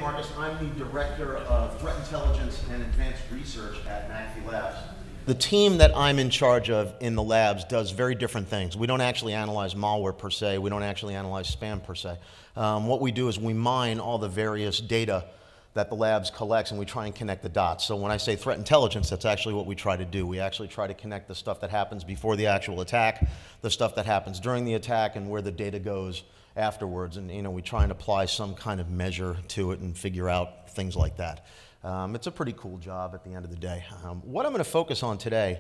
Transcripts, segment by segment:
Marcus. I'm the Director of Threat Intelligence and Advanced Research at McAfee Labs. The team that I'm in charge of in the labs does very different things. We don't actually analyze malware per se. We don't actually analyze spam per se. What we do is we mine all the various data that the labs collects, and we try and connect the dots. So when I say threat intelligence, that's actually what we try to do. We actually try to connect the stuff that happens before the actual attack, the stuff that happens during the attack, and where the data goes afterwards. And we try and apply some kind of measure to it and figure out things like that. It's a pretty cool job at the end of the day. What I'm going to focus on today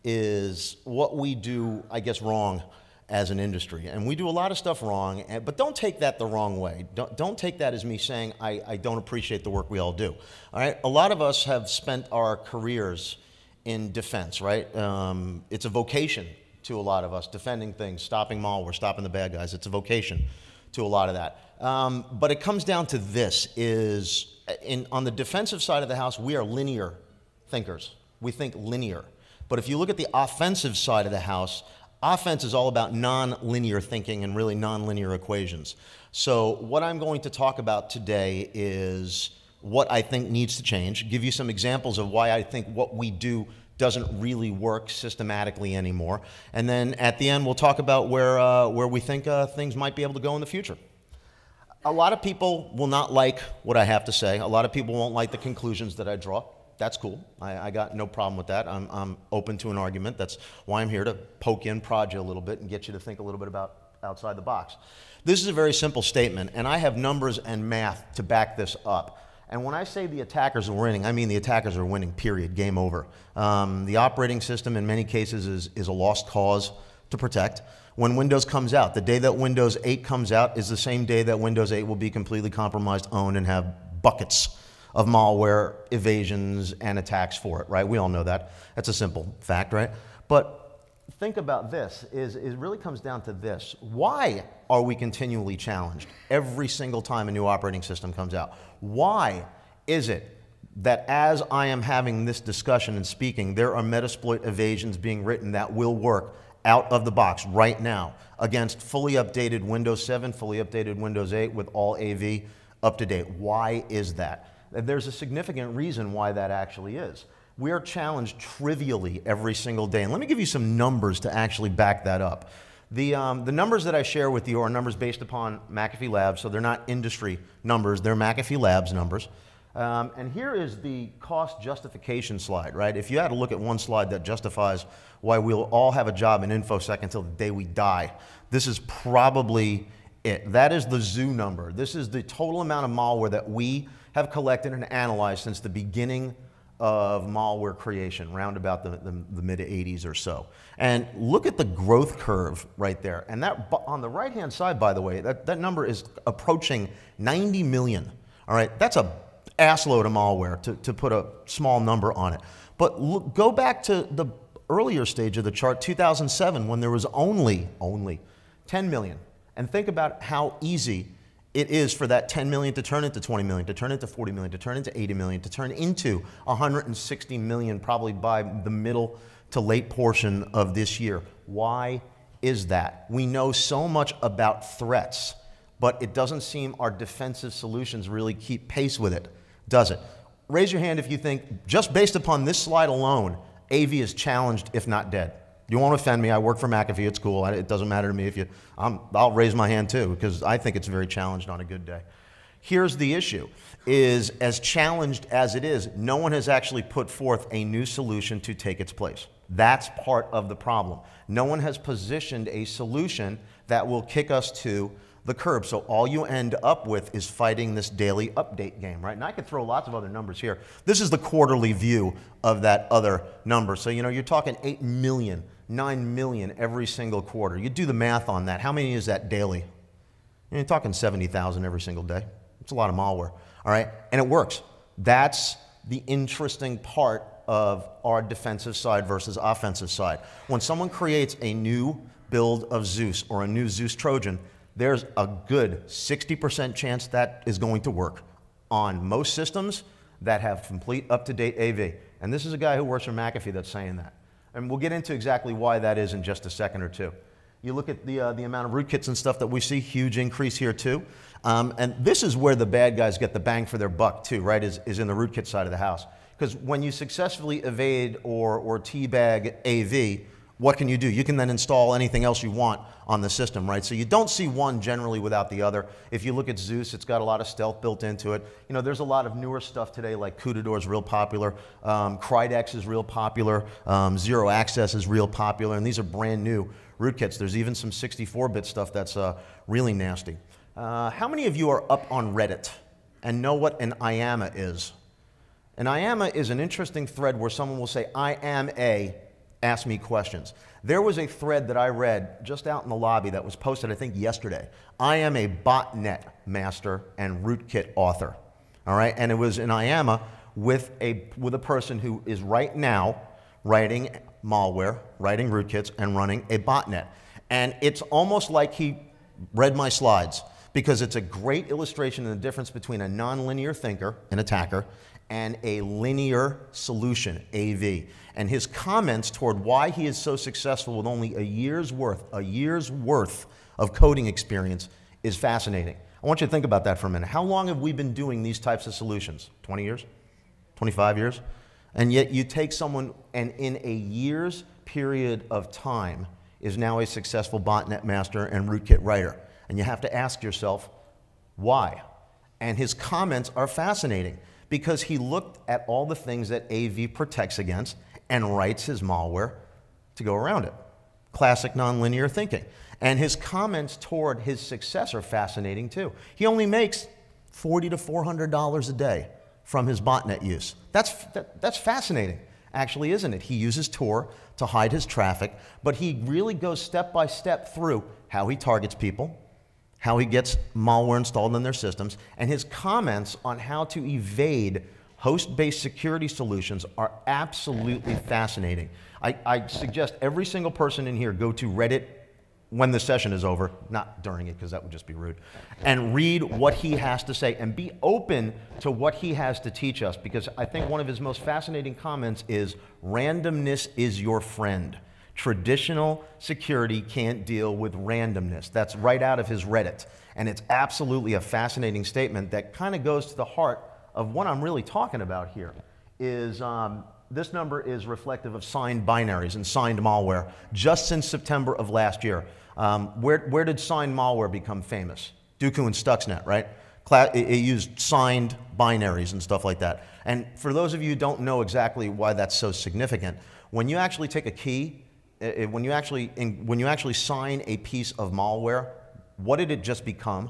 is what we do, I guess, wrong as an industry. And we do a lot of stuff wrong, but don't take that the wrong way. Don't take that as me saying I don't appreciate the work we all do. All right? A lot of us have spent our careers in defense, right? It's a vocation to a lot of us, defending things, stopping malware, stopping the bad guys. It's a vocation to a lot of that. But it comes down to this, on the defensive side of the house, we are linear thinkers. We think linear. But if you look at the offensive side of the house, offense is all about non-linear thinking and really non-linear equations. So what I'm going to talk about today is what I think needs to change, give you some examples of why I think what we do doesn't really work systematically anymore. And then at the end, we'll talk about where we think things might be able to go in the future. A lot of people will not like what I have to say. A lot of people won't like the conclusions that I draw. That's cool. I got no problem with that. I'm open to an argument. That's why I'm here, to poke in, prod you a little bit, and get you to think a little bit about outside the box. This is a very simple statement, and I have numbers and math to back this up. And when I say the attackers are winning, I mean the attackers are winning, period, game over. The operating system in many cases is a lost cause to protect. When Windows comes out, the day that Windows 8 comes out is the same day that Windows 8 will be completely compromised, owned, and have buckets of malware, evasions, and attacks for it, right? We all know that. That's a simple fact, right? But think about this, it really comes down to this. Why are we continually challenged every single time a new operating system comes out? Why is it that as I am having this discussion and speaking, there are Metasploit evasions being written that will work out of the box right now against fully updated Windows 7, fully updated Windows 8 with all AV up to date? Why is that? There's a significant reason why that actually is. We are challenged trivially every single day. And let me give you some numbers to actually back that up. The numbers that I share with you are numbers based upon McAfee Labs, so they're not industry numbers, they're McAfee Labs numbers. And here is the cost justification slide, right? If you had to look at one slide that justifies why we'll all have a job in infosec until the day we die, this is probably it. That is the zoo number. This is the total amount of malware that we have collected and analyzed since the beginning of malware creation, round about the mid-'80s or so. And look at the growth curve right there. And that, on the right-hand side, by the way, that number is approaching 90 million. All right, that's a assload of malware, to put a small number on it. But look, go back to the earlier stage of the chart, 2007, when there was only 10 million. And think about how easy it is for that 10 million to turn into 20 million, to turn into 40 million, to turn into 80 million, to turn into 160 million probably by the middle to late portion of this year. Why is that? We know so much about threats, but it doesn't seem our defensive solutions really keep pace with it, does it? Raise your hand if you think, just based upon this slide alone, AV is challenged, if not dead. You won't offend me. I work for McAfee. It's cool. It doesn't matter to me if you. I'll raise my hand too, because I think it's very challenged on a good day. Here's the issue: is as challenged as it is, no one has actually put forth a new solution to take its place. That's part of the problem. No one has positioned a solution that will kick us to the curb. So all you end up with is fighting this daily update game, right? And I could throw lots of other numbers here. This is the quarterly view of that other number. So you're talking 8 million. 9 million every single quarter. You do the math on that. How many is that daily? You're talking 70,000 every single day. It's a lot of malware, all right? And it works. That's the interesting part of our defensive side versus offensive side. When someone creates a new build of Zeus or a new Zeus Trojan, there's a good 60% chance that is going to work on most systems that have complete up-to-date AV. And this is a guy who works for McAfee that's saying that. And we'll get into exactly why that is in just a second or two. You look at the amount of rootkits and stuff that we see, huge increase here too. And this is where the bad guys get the bang for their buck too, right, is in the rootkit side of the house. Because when you successfully evade or teabag AV, what can you do? You can then install anything else you want on the system, right? So you don't see one generally without the other. If you look at Zeus, it's got a lot of stealth built into it. You know, there's a lot of newer stuff today, like Kudador is real popular, Cridex is real popular, Zero Access is real popular, and these are brand new rootkits. There's even some 64-bit stuff that's really nasty. How many of you are up on Reddit and know what an IAMA is? An IAMA is an interesting thread where someone will say, I am a, ask me questions. There was a thread that I read just out in the lobby that was posted, I think, yesterday. I am a botnet master and rootkit author. All right, and it was an IAMA with a person who is right now writing malware, writing rootkits, and running a botnet. And it's almost like he read my slides, because it's a great illustration of the difference between a nonlinear thinker, an attacker, and a linear solution, AV. And his comments toward why he is so successful with only a year's worth of coding experience is fascinating. I want you to think about that for a minute. How long have we been doing these types of solutions? 20 years? 25 years? And yet you take someone and in a year's period of time is now a successful botnet master and rootkit writer. And you have to ask yourself, why? And his comments are fascinating because he looked at all the things that AV protects against and writes his malware to go around it. Classic nonlinear thinking. And his comments toward his success are fascinating too. He only makes $40 to $400 a day from his botnet use. That's fascinating, actually, isn't it? He uses Tor to hide his traffic, but he really goes step by step through how he targets people, how he gets malware installed in their systems, and his comments on how to evade host-based security solutions are absolutely fascinating. I suggest every single person in here go to Reddit when the session is over, not during it because that would just be rude, and read what he has to say and be open to what he has to teach us, because I think one of his most fascinating comments is randomness is your friend. Traditional security can't deal with randomness. That's right out of his Reddit. And it's absolutely a fascinating statement that kind of goes to the heart of what I'm really talking about here. Is this number is reflective of signed binaries and signed malware just since September of last year. Where did signed malware become famous? Dooku and Stuxnet, right? It used signed binaries and stuff like that. And for those of you who don't know exactly why that's so significant, when you actually take a key, when you actually sign a piece of malware, what did it just become?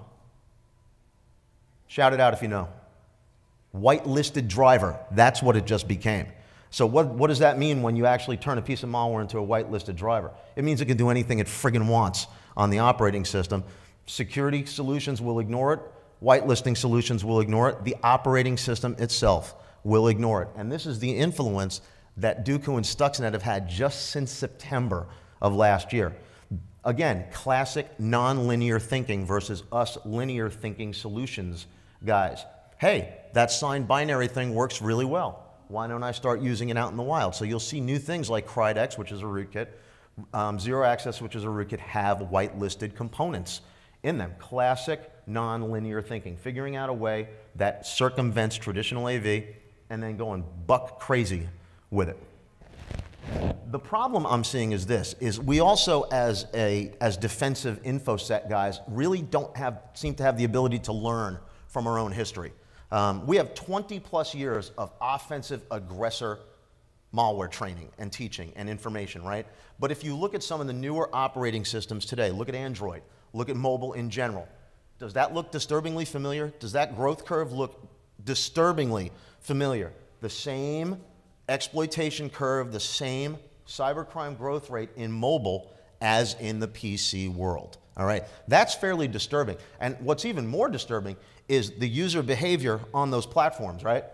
Shout it out if you know. Whitelisted driver. That's what it just became. So what does that mean when you actually turn a piece of malware into a whitelisted driver? It means it can do anything it friggin' wants on the operating system. Security solutions will ignore it. Whitelisting solutions will ignore it. The operating system itself will ignore it. And this is the influence that Dooku and Stuxnet have had just since September of last year. Again, classic nonlinear thinking versus us linear thinking solutions guys. Hey, that signed binary thing works really well. Why don't I start using it out in the wild? So you'll see new things like Cridex, which is a rootkit, Zero Access, which is a rootkit, have whitelisted components in them. Classic nonlinear thinking, figuring out a way that circumvents traditional AV and then going buck crazy with it. The problem I'm seeing is this, is we also as defensive infosec guys really don't seem to have the ability to learn from our own history. We have 20 plus years of offensive aggressor malware training and teaching and information, right? But if you look at some of the newer operating systems today, look at Android, look at mobile in general, does that look disturbingly familiar? Does that growth curve look disturbingly familiar? The same exploitation curve, the same cybercrime growth rate in mobile as in the PC world. All right, that's fairly disturbing. And what's even more disturbing is the user behavior on those platforms, right?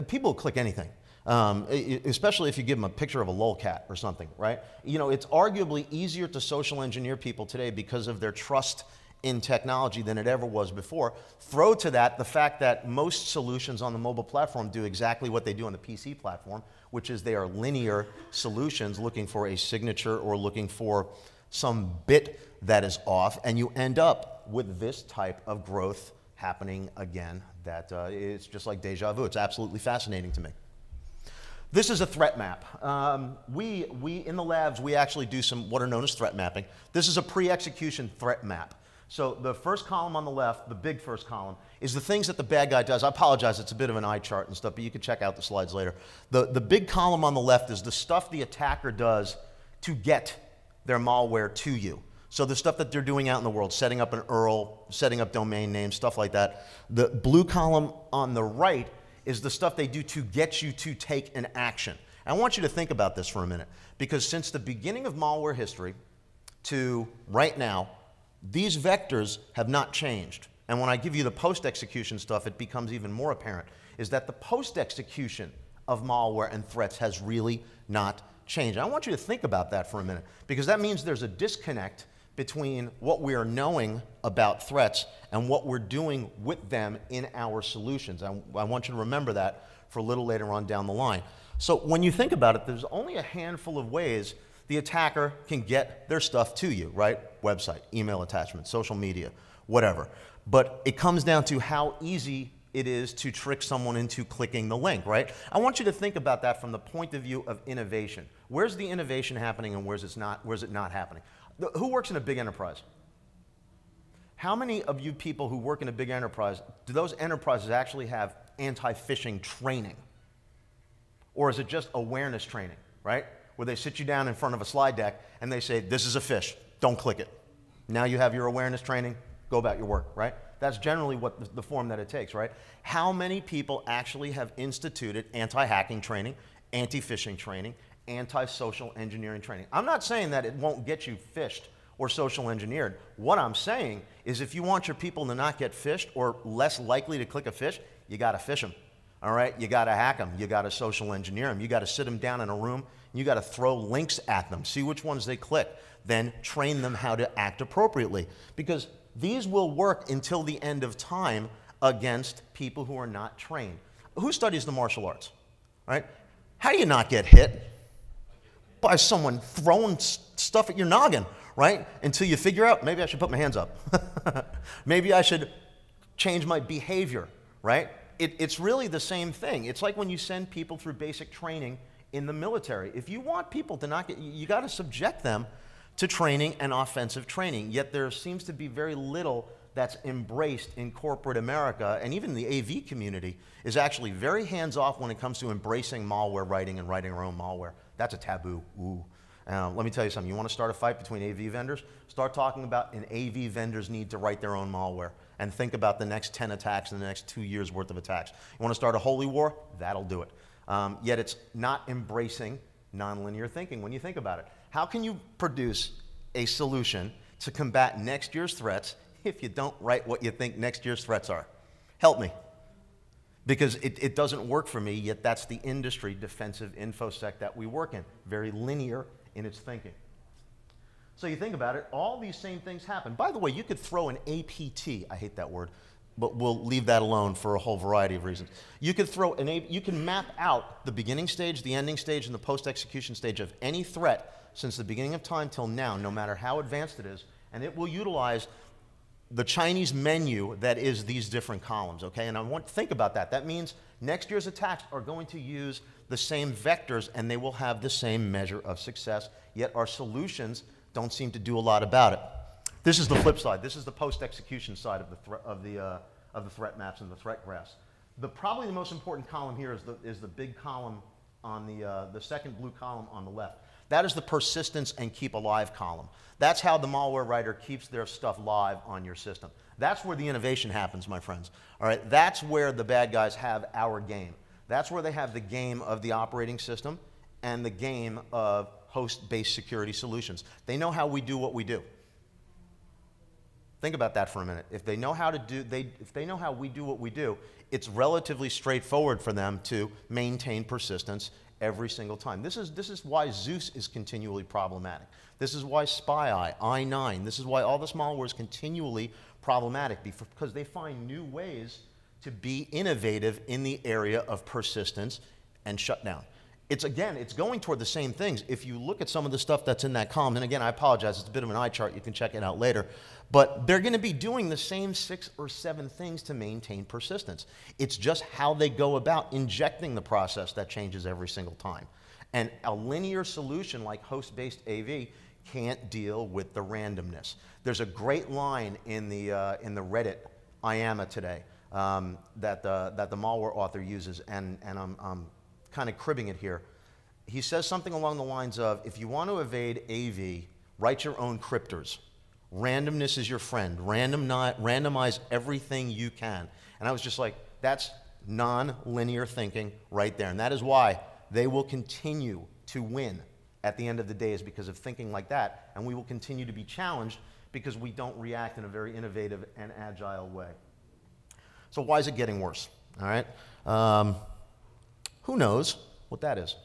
People click anything, especially if you give them a picture of a lolcat or something, right? You know, it's arguably easier to social engineer people today because of their trust in technology than it ever was before. Throw to that the fact that most solutions on the mobile platform do exactly what they do on the PC platform, which is they are linear solutions looking for a signature or looking for some bit that is off, and you end up with this type of growth happening again. That it's just like deja vu. It's absolutely fascinating to me. This is a threat map. We in the labs, we actually do some what are known as threat mapping. This is a pre-execution threat map. So the first column on the left, the big first column, is the things that the bad guy does. I apologize, it's a bit of an eye chart and stuff, but you can check out the slides later. The big column on the left is the stuff the attacker does to get their malware to you. So the stuff that they're doing out in the world, setting up an URL, setting up domain names, stuff like that. The blue column on the right is the stuff they do to get you to take an action. I want you to think about this for a minute, because since the beginning of malware history to right now, these vectors have not changed. And when I give you the post-execution stuff, it becomes even more apparent, is that the post-execution of malware and threats has really not changed. I want you to think about that for a minute, because that means there's a disconnect between what we are knowing about threats and what we're doing with them in our solutions. I want you to remember that for a little later on down the line. So when you think about it, there's only a handful of ways the attacker can get their stuff to you, right? Website, email attachment, social media, whatever. But it comes down to how easy it is to trick someone into clicking the link, right? I want you to think about that from the point of view of innovation. Where's the innovation happening and where's it not happening? Who works in a big enterprise? How many of you people who work in a big enterprise, do those enterprises actually have anti-phishing training? Or is it just awareness training, right? Where they sit you down in front of a slide deck and they say, this is a fish, don't click it. Now you have your awareness training, go about your work, right? That's generally what the form that it takes, right? How many people actually have instituted anti-hacking training, anti-phishing training, anti-social engineering training? I'm not saying that it won't get you phished or social engineered. What I'm saying is if you want your people to not get phished or less likely to click a fish, you got to phish them, all right? You got to hack them. You got to social engineer them. You got to sit them down in a room. You got to throw links at them, see which ones they click, then train them how to act appropriately. Because these will work until the end of time against people who are not trained. Who studies the martial arts, right? How do you not get hit? By someone throwing stuff at your noggin, right? Until you figure out, maybe I should put my hands up. Maybe I should change my behavior, right? It's really the same thing. It's like when you send people through basic training in the military. If you want people to not get, you got to subject them to training and offensive training. Yet there seems to be very little that's embraced in corporate America, and even the AV community is actually very hands-off when it comes to embracing malware writing and writing our own malware. That's a taboo. Ooh. Let me tell you something. You want to start a fight between AV vendors? Start talking about an AV vendor's need to write their own malware and think about the next 10 attacks in the next 2 years worth of attacks. You want to start a holy war? That'll do it. Yet it's not embracing nonlinear thinking when you think about it. How can you produce a solution to combat next year's threats if you don't write what you think next year's threats are? Help me. Because it doesn't work for me, yet that's the industry defensive infosec that we work in. Very linear in its thinking. So you think about it, all these same things happen. By the way, you could throw an APT, I hate that word, but we'll leave that alone for a whole variety of reasons. You could throw you can map out the beginning stage, the ending stage, and the post-execution stage of any threat since the beginning of time till now, no matter how advanced it is, and it will utilize the Chinese menu that is these different columns, okay? And I want to think about that. That means next year's attacks are going to use the same vectors and they will have the same measure of success, yet our solutions don't seem to do a lot about it. This is the flip side. This is the post-execution side of the threat maps and the threat graphs. Probably the most important column here is the big column on the second blue column on the left. That is the persistence and keep alive column. That's how the malware writer keeps their stuff live on your system. That's where the innovation happens, my friends. All right, that's where the bad guys have our game. That's where they have the game of the operating system and the game of host-based security solutions. They know how we do what we do. Think about that for a minute. If they know how if they know how we do what we do, it's relatively straightforward for them to maintain persistence every single time. This is why Zeus is continually problematic. This is why SpyEye, I9, this is why all this malware is continually problematic, because they find new ways to be innovative in the area of persistence and shutdown. it's going toward the same things. If you look at some of the stuff that's in that column, and again, I apologize, it's a bit of an eye chart, you can check it out later, but they're going to be doing the same 6 or 7 things to maintain persistence. It's just how they go about injecting the process that changes every single time. And a linear solution like host-based AV can't deal with the randomness. There's a great line in the Reddit IAMA today that the malware author uses, and I'm kind of cribbing it here. He says something along the lines of, if you want to evade AV, write your own cryptors. Randomness is your friend. Randomize everything you can. And I was just like, that's non-linear thinking right there. And that is why they will continue to win at the end of the day, is because of thinking like that. And we will continue to be challenged because we don't react in a very innovative and agile way. So why is it getting worse? All right. Who knows what that is?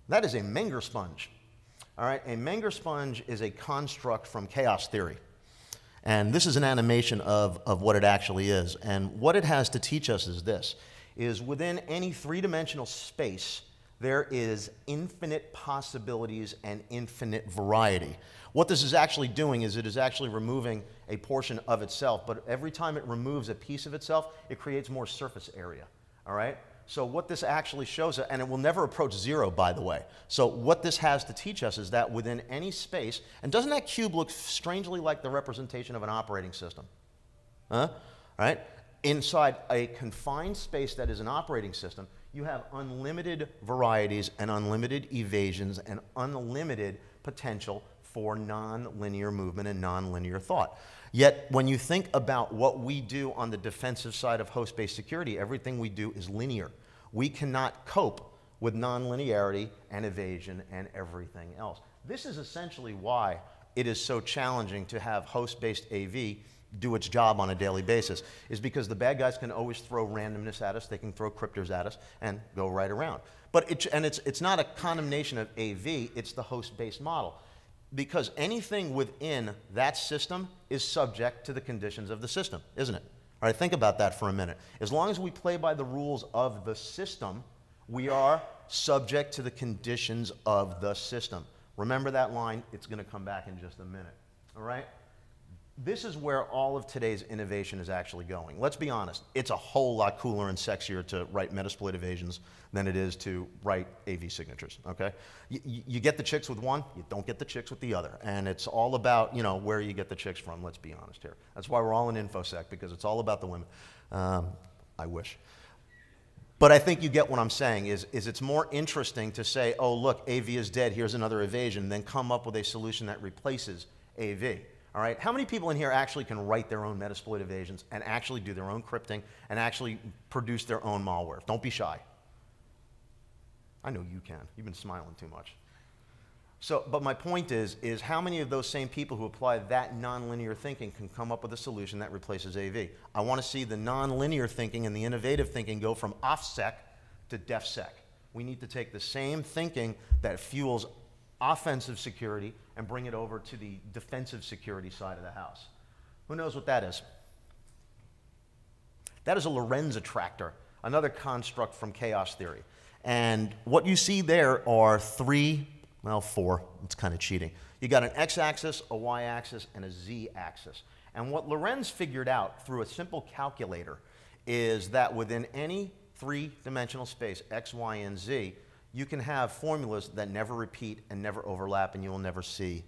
That is a Menger sponge. All right, a Menger sponge is a construct from chaos theory. And this is an animation of what it actually is. And what it has to teach us is this, is within any 3-dimensional space, there is infinite possibilities and infinite variety. What this is actually doing is it is actually removing a portion of itself, but every time it removes a piece of itself, it creates more surface area, all right? So what this actually shows, and it will never approach 0, by the way. So what this has to teach us is that within any space, and doesn't that cube look strangely like the representation of an operating system? Huh? Right? Inside a confined space that is an operating system, you have unlimited varieties and unlimited evasions and unlimited potential for non-linear movement and non-linear thought. Yet, when you think about what we do on the defensive side of host-based security, everything we do is linear. We cannot cope with non-linearity and evasion and everything else. This is essentially why it is so challenging to have host-based AV do its job on a daily basis, is because the bad guys can always throw randomness at us, they can throw cryptors at us, and go right around. But it's not a condemnation of AV, it's the host-based model. Because anything within that system is subject to the conditions of the system, isn't it? All right, think about that for a minute. As long as we play by the rules of the system, we are subject to the conditions of the system. Remember that line? It's going to come back in just a minute. All right? This is where all of today's innovation is actually going. Let's be honest. It's a whole lot cooler and sexier to write Metasploit evasions than it is to write AV signatures, okay? You get the chicks with one, you don't get the chicks with the other. And it's all about, you know, where you get the chicks from, let's be honest here. That's why we're all in infosec, because it's all about the women. I wish. But I think you get what I'm saying, is it's more interesting to say, oh, look, AV is dead, here's another evasion, than come up with a solution that replaces AV. All right, how many people in here actually can write their own Metasploit evasions and actually do their own crypting and actually produce their own malware? Don't be shy. I know you can. You've been smiling too much. So, but my point is how many of those same people who apply that nonlinear thinking can come up with a solution that replaces AV? I want to see the nonlinear thinking and the innovative thinking go from OffSec to DefSec. We need to take the same thinking that fuels offensive security and bring it over to the defensive security side of the house. Who knows what that is? That is a Lorenz attractor, another construct from chaos theory. And what you see there are four, it's kind of cheating. You got an x-axis, a y-axis, and a z-axis. And what Lorenz figured out through a simple calculator is that within any 3-dimensional space, x, y, and z, you can have formulas that never repeat and never overlap, and you will never see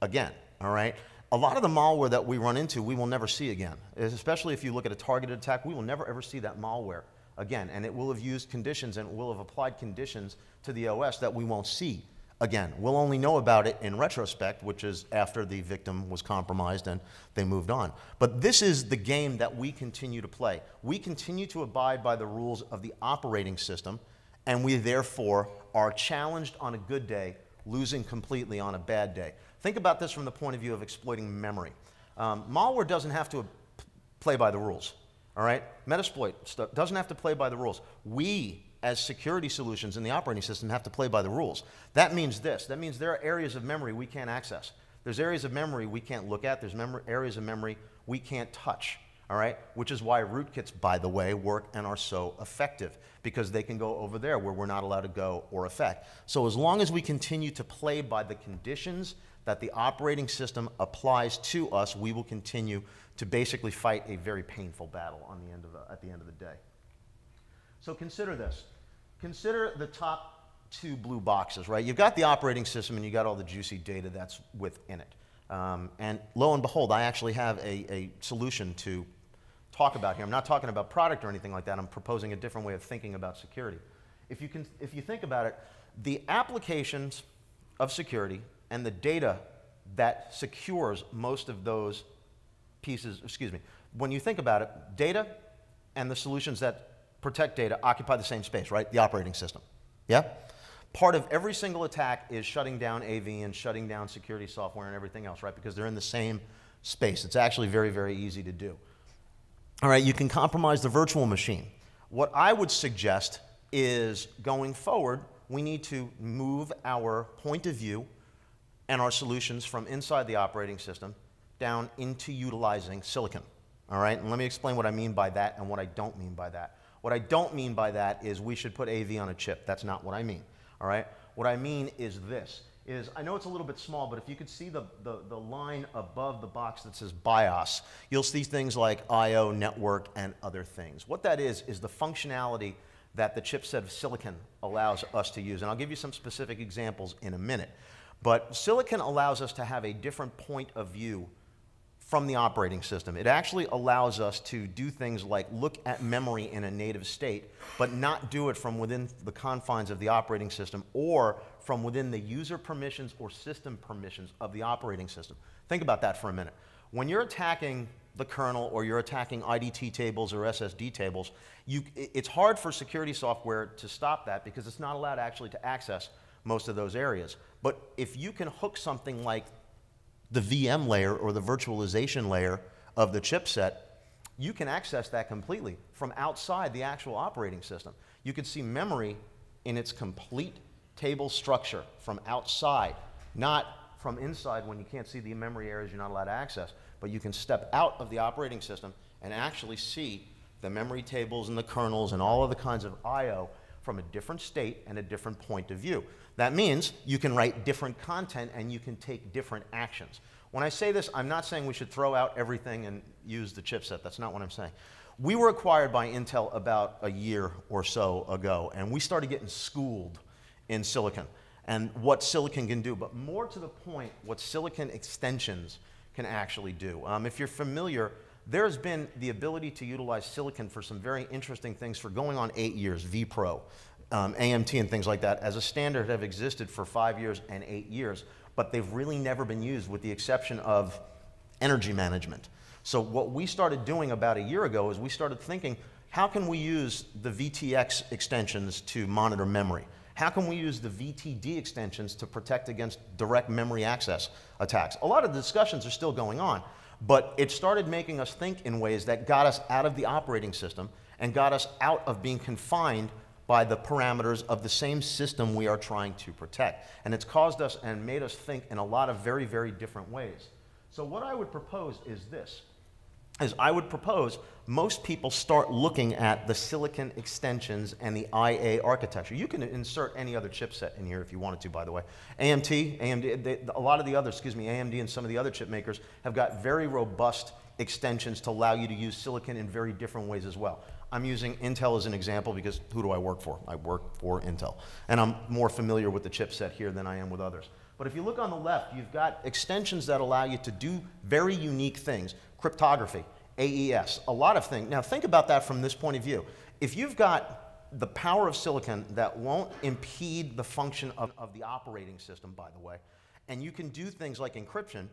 again, all right? A lot of the malware that we run into, we will never see again. Especially if you look at a targeted attack, we will never ever see that malware again. And it will have used conditions and will have applied conditions to the OS that we won't see again. We'll only know about it in retrospect, which is after the victim was compromised and they moved on. But this is the game that we continue to play. We continue to abide by the rules of the operating system, and we therefore are challenged on a good day, losing completely on a bad day. Think about this from the point of view of exploiting memory. Malware doesn't have to play by the rules, all right? Metasploit doesn't have to play by the rules. We, as security solutions in the operating system, have to play by the rules. That means this. That means there are areas of memory we can't access. There's areas of memory we can't look at. There's areas of memory we can't touch, all right? Which is why rootkits, by the way, work and are so effective, because they can go over there where we're not allowed to go or affect. So as long as we continue to play by the conditions that the operating system applies to us, we will continue to basically fight a very painful battle on the end of at the end of the day. So consider this. Consider the top two blue boxes, right? You've got the operating system and you got all the juicy data that's within it. And lo and behold, I actually have a solution to talk about here. I'm not talking about product or anything like that. I'm proposing a different way of thinking about security. If you think about it, the applications of security and the data that secures most of those pieces, excuse me, when you think about it, data and the solutions that protect data occupy the same space, right? The operating system, yeah? Part of every single attack is shutting down AV and shutting down security software and everything else, right? Because they're in the same space. It's actually very, very easy to do. All right, you can compromise the virtual machine. What I would suggest is going forward, we need to move our point of view and our solutions from inside the operating system down into utilizing silicon. All right, and let me explain what I mean by that and what I don't mean by that. What I don't mean by that is we should put AV on a chip. That's not what I mean. All right, what I mean is this. I know it's a little bit small, but if you could see the line above the box that says BIOS, you'll see things like I/O, network, and other things. What that is the functionality that the chipset of silicon allows us to use. And I'll give you some specific examples in a minute. But silicon allows us to have a different point of view from the operating system. It actually allows us to do things like look at memory in a native state, but not do it from within the confines of the operating system or from within the user permissions or system permissions of the operating system. Think about that for a minute. When you're attacking the kernel or you're attacking IDT tables or SSD tables, it's hard for security software to stop that because it's not allowed actually to access most of those areas. But if you can hook something like the VM layer or the virtualization layer of the chipset, you can access that completely from outside the actual operating system. You can see memory in its complete table structure from outside, not from inside when you can't see the memory areas you're not allowed to access, but you can step out of the operating system and actually see the memory tables and the kernels and all of the kinds of I/O from a different state and a different point of view. That means you can write different content and you can take different actions. When I say this, I'm not saying we should throw out everything and use the chipset. That's not what I'm saying. We were acquired by Intel about a year or so ago, and we started getting schooled in silicon and what silicon can do, but more to the point, what silicon extensions can actually do. If you're familiar, there's been the ability to utilize silicon for some very interesting things for going on 8 years, vPro, AMT and things like that, as a standard have existed for 5 years and 8 years, but they've really never been used with the exception of energy management. So what we started doing about a year ago is we started thinking, how can we use the VTX extensions to monitor memory? How can we use the VTD extensions to protect against direct memory access attacks? A lot of the discussions are still going on, but it started making us think in ways that got us out of the operating system and got us out of being confined by the parameters of the same system we are trying to protect. And it's caused us and made us think in a lot of very, very different ways. So what I would propose is this, I would propose most people start looking at the silicon extensions and the IA architecture. You can insert any other chipset in here if you wanted to, by the way. AMD, a lot of the others, AMD and some of the other chip makers have got very robust extensions to allow you to use silicon in very different ways as well. I'm using Intel as an example because who do I work for? I work for Intel. And I'm more familiar with the chipset here than I am with others. But if you look on the left, you've got extensions that allow you to do very unique things. Cryptography, AES, a lot of things. Now think about that from this point of view. If you've got the power of silicon that won't impede the function of the operating system, by the way, and you can do things like encryption,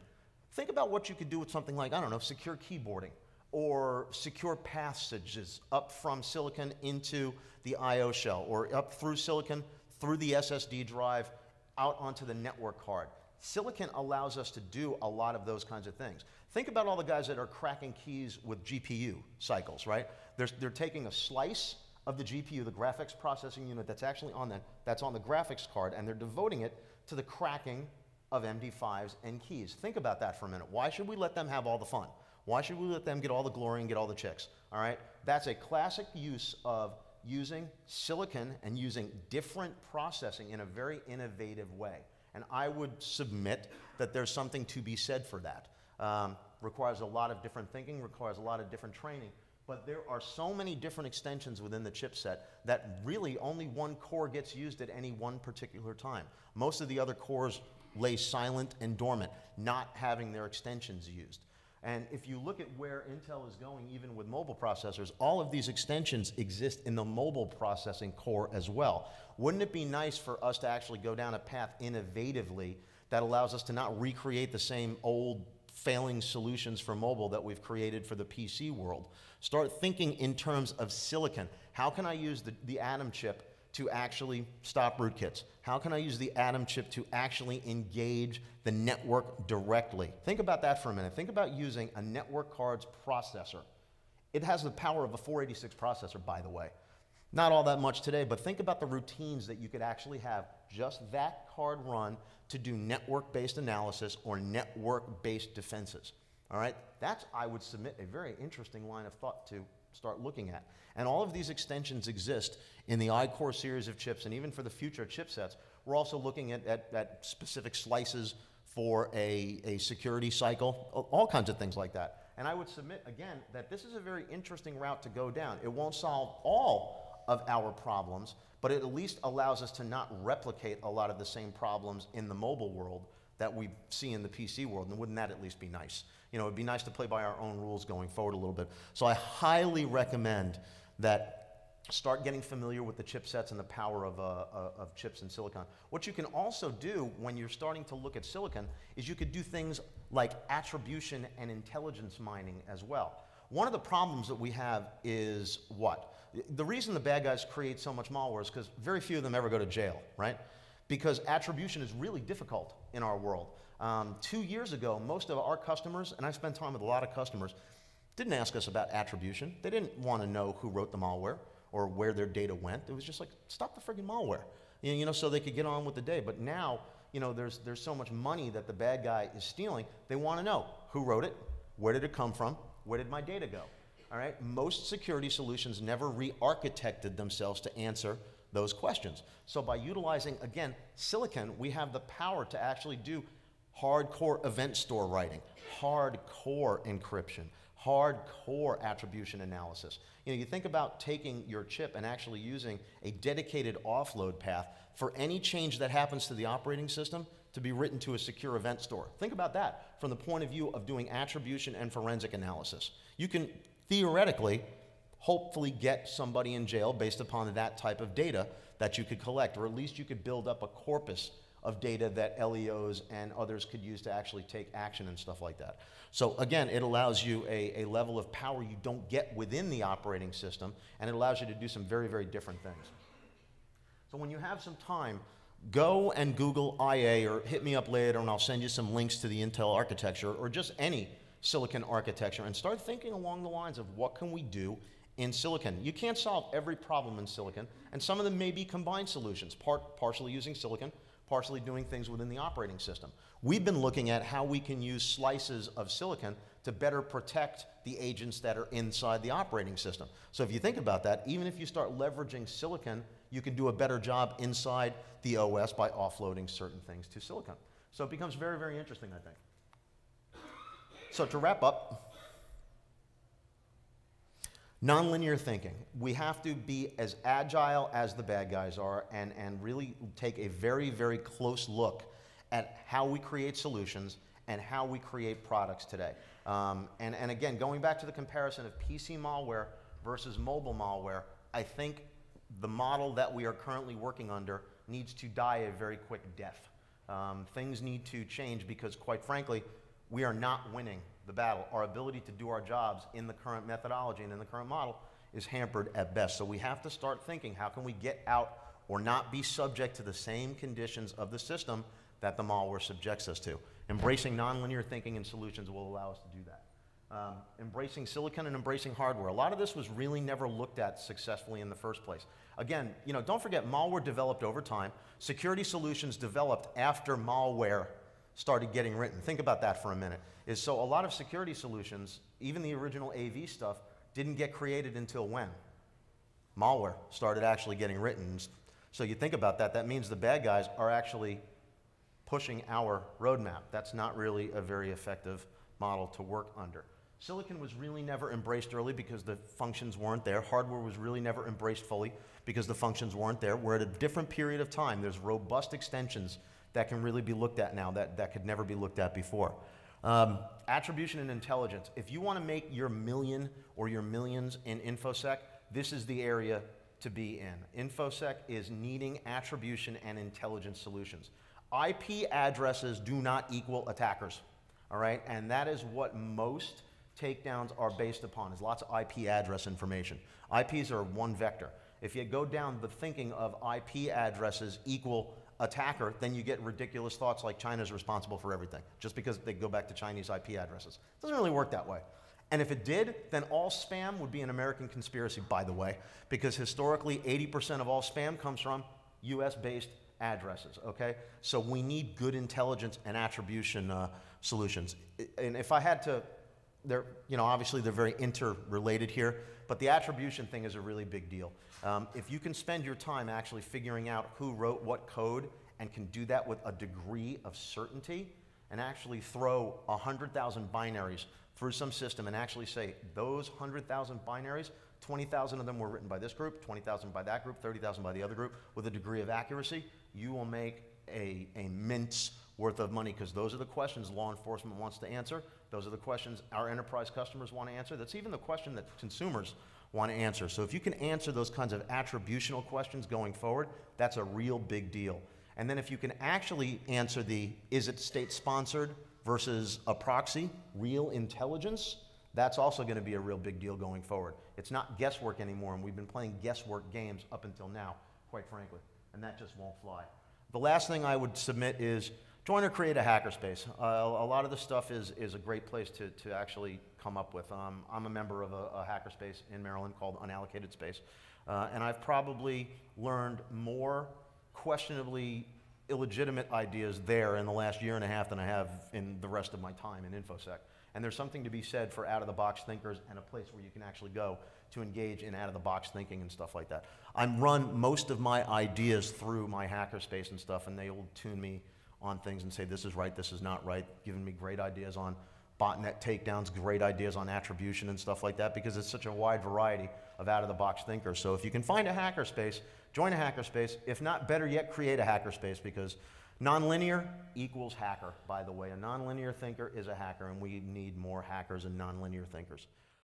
think about what you could do with something like, I don't know, secure keyboarding or secure passages up from silicon into the I/O shell or up through silicon, through the SSD drive, out onto the network card. Silicon allows us to do a lot of those kinds of things. Think about all the guys that are cracking keys with GPU cycles, right? They're taking a slice of the GPU, the graphics processing unit that's actually on the graphics card, and they're devoting it to the cracking of MD5s and keys. Think about that for a minute. Why should we let them have all the fun? Why should we let them get all the glory and get all the chicks? All right? That's a classic use of using silicon and using different processing in a very innovative way. And I would submit that there's something to be said for that. Requires a lot of different thinking, requires a lot of different training, but there are so many different extensions within the chipset that really only one core gets used at any one particular time. Most of the other cores lay silent and dormant, not having their extensions used. And if you look at where Intel is going, even with mobile processors, all of these extensions exist in the mobile processing core as well. Wouldn't it be nice for us to actually go down a path innovatively that allows us to not recreate the same old failing solutions for mobile that we've created for the PC world? Start thinking in terms of silicon. How can I use the Atom chip to actually stop rootkits? How can I use the Atom chip to actually engage the network directly? Think about that for a minute. Think about using a network card's processor. It has the power of a 486 processor, by the way. Not all that much today, but think about the routines that you could actually have just that card run to do network-based analysis or network-based defenses. All right? That's, I would submit, a very interesting line of thought to start looking at. And all of these extensions exist in the I-Core series of chips, and even for the future chipsets, we're also looking at specific slices for a security cycle, all kinds of things like that. And I would submit, again, that this is a very interesting route to go down. It won't solve all of our problems, but it at least allows us to not replicate a lot of the same problems in the mobile world that we see in the PC world, and wouldn't that at least be nice? You know, it'd be nice to play by our own rules going forward a little bit. So I highly recommend that start getting familiar with the chipsets and the power of chips and silicon. What you can also do when you're starting to look at silicon is you could do things like attribution and intelligence mining as well. One of the problems that we have is what? The reason the bad guys create so much malware is because very few of them ever go to jail, right? Because attribution is really difficult in our world. 2 years ago, most of our customers, and I spent time with a lot of customers, didn't ask us about attribution. They didn't want to know who wrote the malware or where their data went. It was just like, stop the friggin' malware, you know, so they could get on with the day. But now, you know, there's so much money that the bad guy is stealing. They want to know who wrote it, where did it come from, where did my data go? All right? Most security solutions never re-architected themselves to answer those questions. So by utilizing, again, silicon, we have the power to actually do hardcore event store writing, hardcore encryption, hardcore attribution analysis. You know, you think about taking your chip and actually using a dedicated offload path for any change that happens to the operating system to be written to a secure event store. Think about that from the point of view of doing attribution and forensic analysis. You can theoretically hopefully get somebody in jail based upon that type of data that you could collect, or at least you could build up a corpus of data that LEOs and others could use to actually take action and stuff like that. So again, it allows you a level of power you don't get within the operating system, and it allows you to do some very, very different things. So when you have some time, go and Google IA, or hit me up later and I'll send you some links to the Intel architecture or just any silicon architecture, and start thinking along the lines of what can we do in silicon. You can't solve every problem in silicon, and some of them may be combined solutions, partially using silicon, partially doing things within the operating system. We've been looking at how we can use slices of silicon to better protect the agents that are inside the operating system. So if you think about that, even if you start leveraging silicon, you can do a better job inside the OS by offloading certain things to silicon. So it becomes very, very interesting, I think. So to wrap up, nonlinear thinking. We have to be as agile as the bad guys are, and really take a very, very close look at how we create solutions and how we create products today. And again, going back to the comparison of PC malware versus mobile malware, I think the model that we are currently working under needs to die a very quick death. Things need to change because, quite frankly, we are not winning the battle. Our ability to do our jobs in the current methodology and in the current model is hampered at best. So we have to start thinking, how can we get out or not be subject to the same conditions of the system that the malware subjects us to? Embracing nonlinear thinking and solutions will allow us to do that. Embracing silicon and embracing hardware. A lot of this was really never looked at successfully in the first place. Again, you know, don't forget, malware developed over time. Security solutions developed after malware started getting written. Think about that for a minute. So a lot of security solutions, even the original AV stuff didn't get created until when? Malware started actually getting written. So you think about that, that means the bad guys are actually pushing our roadmap. That's not really a very effective model to work under. Silicon was really never embraced early because the functions weren't there. Hardware was really never embraced fully because the functions weren't there. We're at a different period of time. There's robust extensions that can really be looked at now that could never be looked at before. Attribution and intelligence. If you want to make your million or your millions in infosec, this is the area to be in. Infosec is needing attribution and intelligence solutions. IP addresses do not equal attackers, all right? And that is what most takedowns are based upon, is lots of IP address information. IPs are one vector. If you go down the thinking of IP addresses equal attacker, then you get ridiculous thoughts like China's responsible for everything, just because they go back to Chinese IP addresses. It doesn't really work that way. And if it did, then all spam would be an American conspiracy, by the way, because historically 80% of all spam comes from US-based addresses, okay? So we need good intelligence and attribution solutions. And if I had to, obviously they're very interrelated here, but the attribution thing is a really big deal. If you can spend your time actually figuring out who wrote what code and can do that with a degree of certainty and actually throw 100,000 binaries through some system and actually say those 100,000 binaries, 20,000 of them were written by this group, 20,000 by that group, 30,000 by the other group, with a degree of accuracy, you will make a mint's worth of money, because those are the questions law enforcement wants to answer. Those are the questions our enterprise customers want to answer. That's even the question that consumers want to answer. So if you can answer those kinds of attributional questions going forward, that's a real big deal. And then if you can actually answer the, is it state sponsored versus a proxy, real intelligence, that's also going to be a real big deal going forward. It's not guesswork anymore, and we've been playing guesswork games up until now, quite frankly, and that just won't fly. The last thing I would submit is join or create a hackerspace. A lot of the stuff is a great place to actually come up with. I'm a member of a hackerspace in Maryland called Unallocated Space, and I've probably learned more questionably illegitimate ideas there in the last year and a half than I have in the rest of my time in InfoSec. And there's something to be said for out-of-the-box thinkers and a place where you can actually go to engage in out-of-the-box thinking and stuff like that. I run most of my ideas through my hackerspace and stuff, and they will tune me on things and say, this is right, this is not right, giving me great ideas on botnet takedowns, great ideas on attribution and stuff like that, because it's such a wide variety of out-of-the-box thinkers. So if you can find a hackerspace, join a hackerspace. If not, better yet, create a hackerspace, because nonlinear equals hacker, by the way. A nonlinear thinker is a hacker, and we need more hackers and nonlinear thinkers.